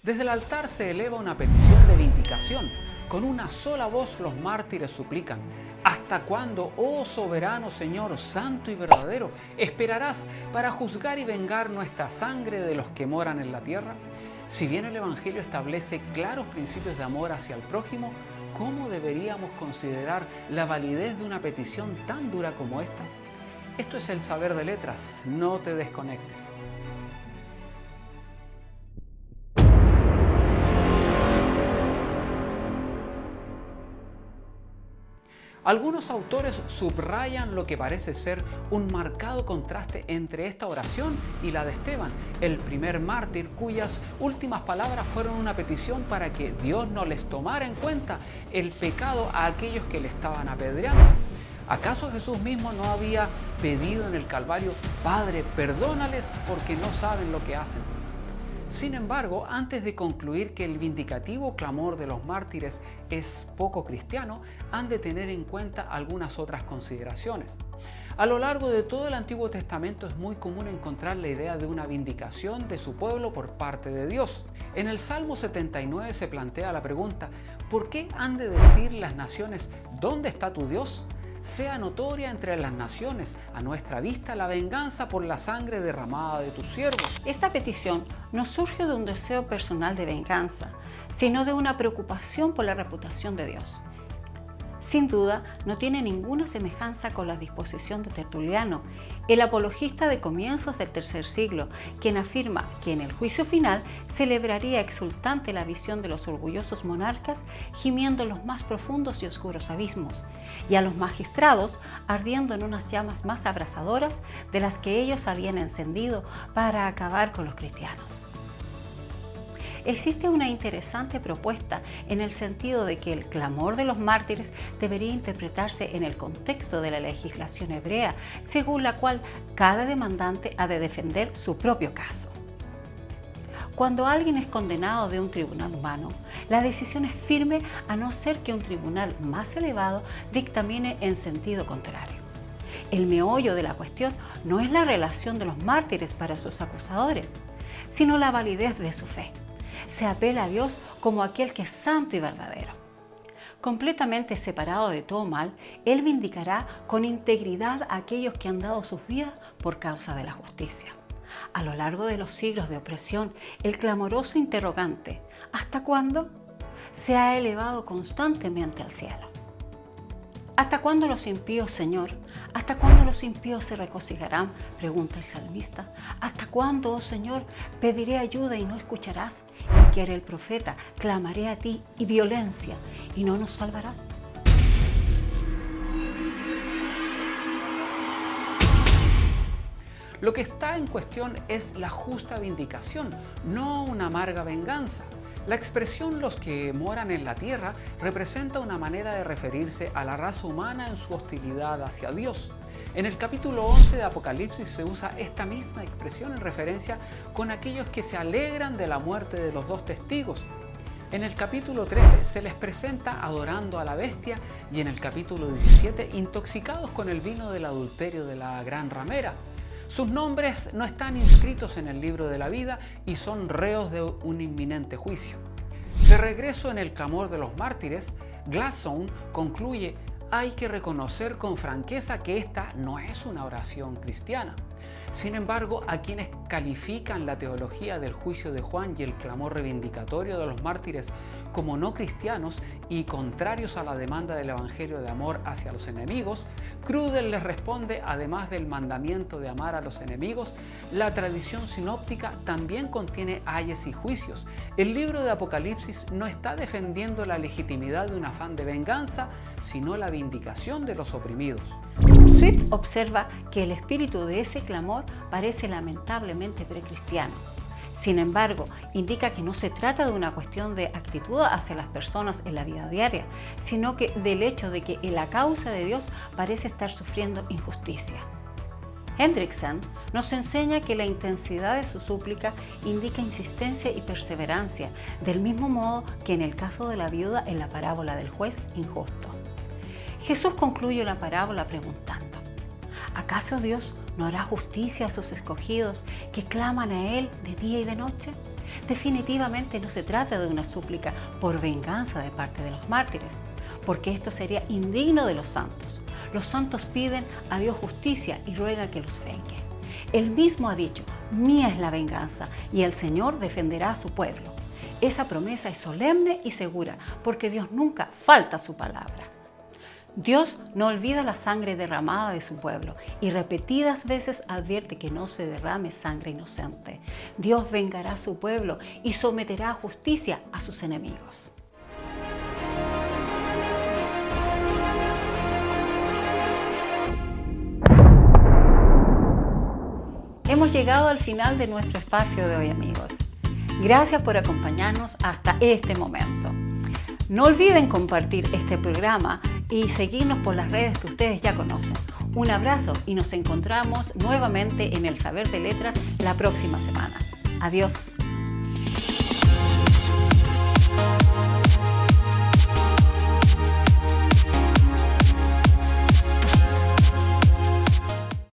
Desde el altar se eleva una petición de vindicación. Con una sola voz los mártires suplican: ¿hasta cuándo, oh soberano Señor, santo y verdadero, esperarás para juzgar y vengar nuestra sangre de los que moran en la tierra? Si bien el Evangelio establece claros principios de amor hacia el prójimo, ¿cómo deberíamos considerar la validez de una petición tan dura como esta? Esto es el Saber de Letras, no te desconectes. Algunos autores subrayan lo que parece ser un marcado contraste entre esta oración y la de Esteban, el primer mártir cuyas últimas palabras fueron una petición para que Dios no les tomara en cuenta el pecado a aquellos que le estaban apedreando. ¿Acaso Jesús mismo no había pedido en el Calvario: Padre, perdónales porque no saben lo que hacen? Sin embargo, antes de concluir que el vindicativo clamor de los mártires es poco cristiano, han de tener en cuenta algunas otras consideraciones. A lo largo de todo el Antiguo Testamento es muy común encontrar la idea de una vindicación de su pueblo por parte de Dios. En el Salmo 79 se plantea la pregunta: ¿por qué han de decir las naciones, ¿dónde está tu Dios? Sea notoria entre las naciones a nuestra vista la venganza por la sangre derramada de tus siervos. Esta petición no surge de un deseo personal de venganza, sino de una preocupación por la reputación de Dios. Sin duda, no tiene ninguna semejanza con la disposición de Tertuliano, el apologista de comienzos del tercer siglo, quien afirma que en el juicio final celebraría exultante la visión de los orgullosos monarcas gimiendo en los más profundos y oscuros abismos, y a los magistrados ardiendo en unas llamas más abrasadoras de las que ellos habían encendido para acabar con los cristianos. Existe una interesante propuesta en el sentido de que el clamor de los mártires debería interpretarse en el contexto de la legislación hebrea, según la cual cada demandante ha de defender su propio caso. Cuando alguien es condenado de un tribunal humano, la decisión es firme a no ser que un tribunal más elevado dictamine en sentido contrario. El meollo de la cuestión no es la relación de los mártires para sus acusadores, sino la validez de su fe. Se apela a Dios como aquel que es santo y verdadero. Completamente separado de todo mal, Él vindicará con integridad a aquellos que han dado sus vidas por causa de la justicia. A lo largo de los siglos de opresión, el clamoroso interrogante, ¿hasta cuándo?, se ha elevado constantemente al cielo. ¿Hasta cuándo los impíos, Señor? ¿Hasta cuándo los impíos se regocijarán?, pregunta el salmista. ¿Hasta cuándo, oh Señor, pediré ayuda y no escucharás? Inquiere el profeta, clamaré a ti y violencia, ¿y no nos salvarás? Lo que está en cuestión es la justa vindicación, no una amarga venganza. La expresión "los que moran en la tierra" representa una manera de referirse a la raza humana en su hostilidad hacia Dios. En el capítulo 11 de Apocalipsis se usa esta misma expresión en referencia con aquellos que se alegran de la muerte de los dos testigos. En el capítulo 13 se les presenta adorando a la bestia y en el capítulo 17 intoxicados con el vino del adulterio de la gran ramera. Sus nombres no están inscritos en el libro de la vida y son reos de un inminente juicio. De regreso en el clamor de los mártires, Glasson concluye: hay que reconocer con franqueza que esta no es una oración cristiana. Sin embargo, a quienes califican la teología del juicio de Juan y el clamor reivindicatorio de los mártires como no cristianos y contrarios a la demanda del Evangelio de amor hacia los enemigos, Crudel les responde: además del mandamiento de amar a los enemigos, la tradición sinóptica también contiene ayes y juicios. El libro de Apocalipsis no está defendiendo la legitimidad de un afán de venganza, sino la vindicación de los oprimidos. Swift observa que el espíritu de ese clamor parece lamentablemente precristiano. Sin embargo, indica que no se trata de una cuestión de actitud hacia las personas en la vida diaria, sino que del hecho de que la causa de Dios parece estar sufriendo injusticia. Hendrickson nos enseña que la intensidad de su súplica indica insistencia y perseverancia, del mismo modo que en el caso de la viuda en la parábola del juez injusto. Jesús concluye la parábola preguntando: ¿acaso Dios no hará justicia a sus escogidos que claman a Él de día y de noche? Definitivamente no se trata de una súplica por venganza de parte de los mártires, porque esto sería indigno de los santos. Los santos piden a Dios justicia y ruegan que los vengue. Él mismo ha dicho, mía es la venganza y el Señor defenderá a su pueblo. Esa promesa es solemne y segura, porque Dios nunca falta a su palabra. Dios no olvida la sangre derramada de su pueblo y repetidas veces advierte que no se derrame sangre inocente. Dios vengará a su pueblo y someterá a justicia a sus enemigos. Hemos llegado al final de nuestro espacio de hoy, amigos. Gracias por acompañarnos hasta este momento. No olviden compartir este programa y seguirnos por las redes que ustedes ya conocen. Un abrazo y nos encontramos nuevamente en el Saber de Letras la próxima semana. Adiós.